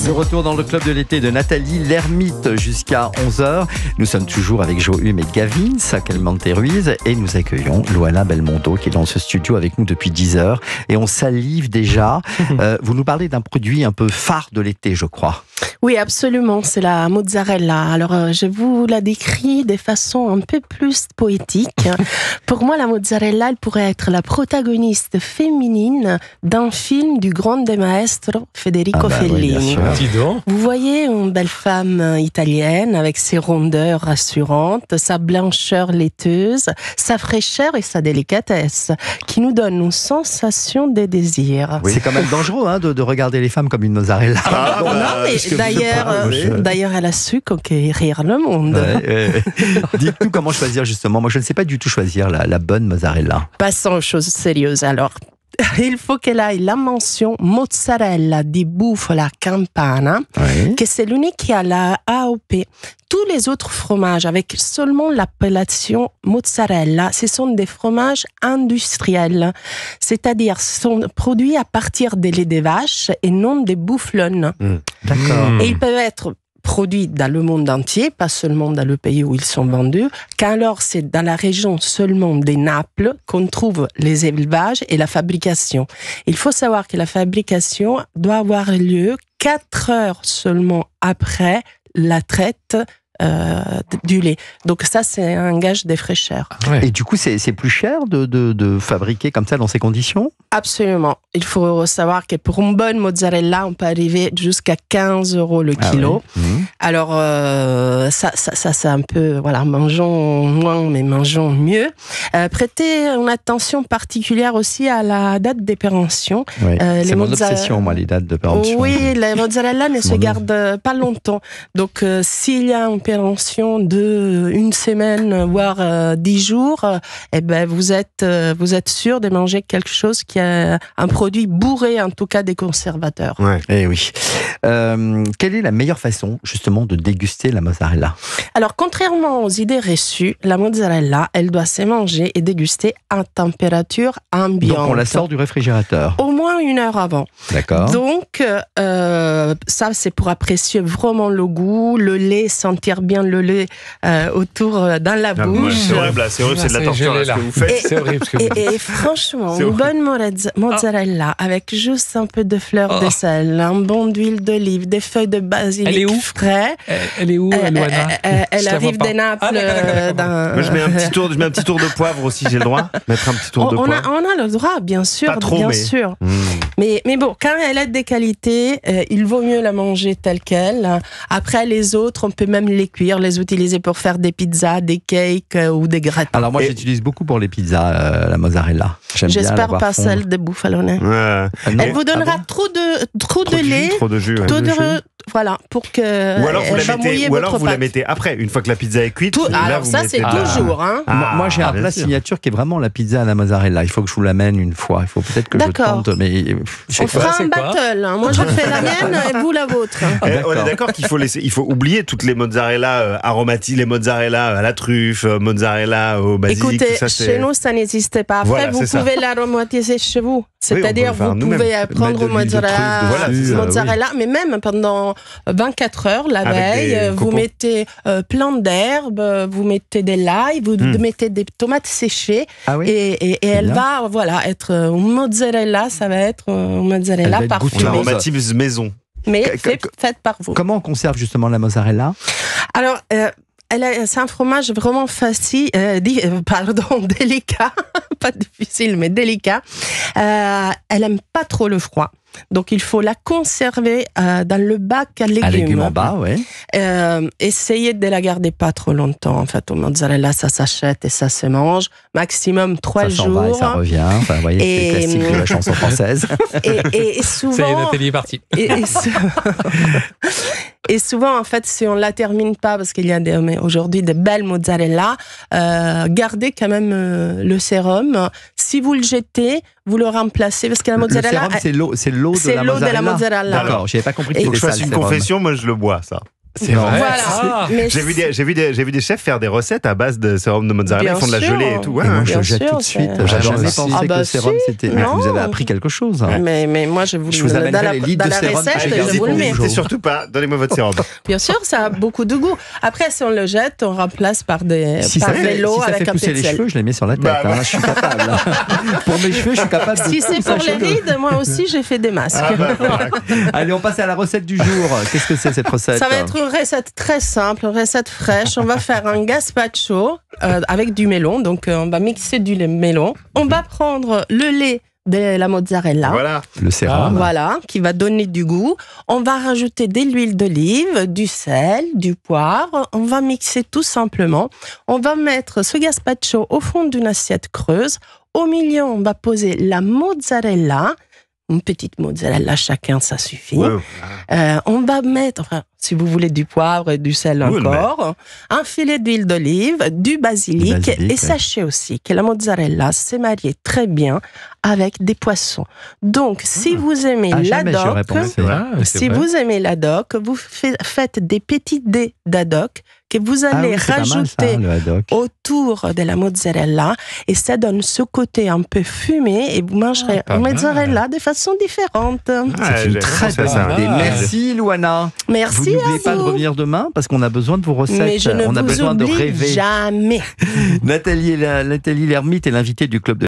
Le retour dans le club de l'été de Nathalie l'Ermite jusqu'à 11h. Nous sommes toujours avec Johume et Gavin, Sacalmente Ruiz, et nous accueillons Luana Belmondo qui est dans ce studio avec nous depuis 10h. Et on salive déjà. Vous nous parlez d'un produit un peu phare de l'été, je crois. Oui, absolument, c'est la mozzarella. Alors, je vous la décris de façon un peu plus poétique. Pour moi, la mozzarella, elle pourrait être la protagoniste féminine d'un film du grande maestro Federico Fellini. Oui, vous voyez une belle femme italienne avec ses rondeurs rassurantes, sa blancheur laiteuse, sa fraîcheur et sa délicatesse, qui nous donne une sensation de désir. Oui. C'est quand même dangereux de regarder les femmes comme une mozzarella. Non, mais d'ailleurs, elle a su conquérir le monde. Dites-nous comment choisir justement. Moi, je ne sais pas du tout choisir la bonne mozzarella. Passons aux choses sérieuses alors. Il faut qu'elle ait la mention mozzarella di bufala campana, que c'est l'unique qui a la AOP. Tous les autres fromages avec seulement l'appellation mozzarella, ce sont des fromages industriels, c'est-à-dire sont produits à partir des laits des vaches et non des bufflons. D'accord. Et ils peuvent être produits dans le monde entier, pas seulement dans le pays où ils sont vendus, qu'alors c'est dans la région seulement des Naples qu'on trouve les élevages et la fabrication. Il faut savoir que la fabrication doit avoir lieu 4 heures seulement après la traite du lait. Donc ça, c'est un gage de fraîcheur. Et du coup, c'est plus cher de fabriquer comme ça dans ces conditions ? Absolument. Il faut savoir que pour une bonne mozzarella, on peut arriver jusqu'à 15 € le kilo. Alors, ça c'est un peu, mangeons moins, mais mangeons mieux. Prêtez une attention particulière aussi à la date d'épération. C'est mon obsession, moi, les dates de péremption. Oui, la mozzarella ne se garde pas longtemps. Donc, s'il y a une péremption de une semaine, voire 10 jours, vous êtes sûr de manger quelque chose qui a un produit bourré, en tout cas, des conservateurs. Eh oui. Quelle est la meilleure façon, justement, de déguster la mozzarella ? Alors, contrairement aux idées reçues, la mozzarella, elle doit se manger et déguster à température ambiante. Donc, on la sort du réfrigérateur ? Au moins 1 heure avant. D'accord. Donc, ça, c'est pour apprécier vraiment le goût, le lait, sentir bien le lait autour dans la bouche. C'est horrible, c'est de la torture ce que vous faites. C'est horrible ce que vous faites. Et franchement, une bonne mozzarella avec juste un peu de fleurs de sel, un bon d'huile d'olive, des feuilles de basilic frais. Elle est où, Luana Elle arrive des Naples. Moi, je mets un petit tour de poivre aussi, j'ai le droit de mettre un petit tour de poivre. On a le droit, bien sûr. Pas trop, bien sûr. Mais bon, quand elle a des qualités, il vaut mieux la manger telle qu'elle. Après, les autres, on peut même les cuire, les utiliser pour faire des pizzas, des cakes ou des gratins. Alors moi, j'utilise beaucoup pour les pizzas, la mozzarella. J'espère pas celle de bouffalonnet. Elle vous donnera trop de lait, trop de jus. Voilà, pour que. Ou alors vous la mettez après, une fois que la pizza est cuite. Alors ça, c'est toujours. Moi, j'ai un plat signature qui est vraiment la pizza à la mozzarella. Il faut que je vous l'amène une fois. Il faut peut-être que je tente, mais on fera un battle. Moi, je fais la mienne et vous la vôtre. On est d'accord qu'il faut oublier toutes les mozzarella aromatiques, les mozzarella à la truffe, mozzarella au basilic. Écoutez, tout ça, chez nous, ça n'existait pas. Après, vous pouvez l'aromatiser chez vous. C'est-à-dire, vous pouvez prendre mozzarella, mais même pendant 24 heures la veille, vous mettez plein d'herbes, vous mettez des l'ail, vous mettez des tomates séchées, et elle va être une mozzarella, ça va être une mozzarella parfumée. On aromatise maison. Mais faite par vous. Comment on conserve justement la mozzarella ? Alors, c'est un fromage vraiment facile, délicat, pas difficile, mais délicat. Elle aime pas trop le froid. Donc, il faut la conserver dans le bac à légumes. À légumes en bas, essayez de la garder pas trop longtemps. En fait, au mozzarella, ça s'achète et ça se mange. Maximum 3 jours. Ça s'en va et ça revient. Enfin, vous voyez, c'est le classique de la chanson française. Et souvent... Ça y est, Nathalie est partie. Et souvent, en fait, si on ne la termine pas, parce qu'il y a aujourd'hui de belles mozzarella, gardez quand même le sérum. Si vous le jetez, vous le remplacez, parce que la mozzarella... Le sérum, c'est l'eau de la mozzarella. D'accord, j'avais pas compris. Il faut que je fasse une confession, moi je le bois, ça. C'est vrai. Voilà. Ah. Mais J'ai vu des chefs faire des recettes à base de sérum de mozzarella. Bien Ils font de la sûr. gelée et tout. Ouais, Et moi, ouais. je Bien jette sûr, tout de suite. c'est- J'avais Jamais jamais pensé. pensé Ah que bah le sérum, si. c'était... Non. Vous avez appris quelque chose. Hein. Mais moi, je vous Je vous amènerai dans la, les litres dans de la sérum que recette, j'ai gardés je vous le pour mets. vous. N'hésitez surtout pas. Donnez-moi votre sérum. Bien sûr, ça a beaucoup de goût. Après, si on le jette, on remplace par Si par ça fait, vélo si ça avec fait un pousser peu de les sel. cheveux, je les mets sur la tête. Bah, hein, je suis capable. Pour mes cheveux, je suis capable de Si c'est tout pour les sacher. rides, moi aussi, j'ai fait des masques. Ah, bah, voilà. Allez, on passe à la recette du jour. Qu'est-ce que c'est cette recette? Ça va être une recette très simple, une recette fraîche. On va faire un gazpacho avec du melon. Donc, on va mixer du melon. On va prendre le lait de la mozzarella. Voilà. Le sérum. Voilà, qui va donner du goût. On va rajouter de l'huile d'olive, du sel, du poivre. On va mixer tout simplement. On va mettre ce gazpacho au fond d'une assiette creuse. Au milieu, on va poser la mozzarella. Une petite mozzarella, chacun, ça suffit. Ouais. On va mettre, enfin, si vous voulez du poivre et du sel Oui, encore, un filet d'huile d'olive, du basilic, et ouais. sachez aussi que la mozzarella s'est mariée très bien avec des poissons. Donc, si vous aimez Ah, la jamais j'aurais doc, pensé. si vous aimez la doc, vous faites des petits dés d'addoc que vous Ah allez oui, c'est pas mal, ça, rajouter le haddock. autour de la mozzarella et ça donne ce côté un peu fumé et vous mangerez pas la mozzarella de façon différente. C'est une j'ai très pensé à bonne ça. idée. Ah. Merci, Luana. Merci Vous n'oubliez à pas de vous. revenir demain parce qu'on a besoin de vos recettes. Mais je ne on a vous besoin de oublie rêver. jamais. Nathalie Lermite est l'invitée du club de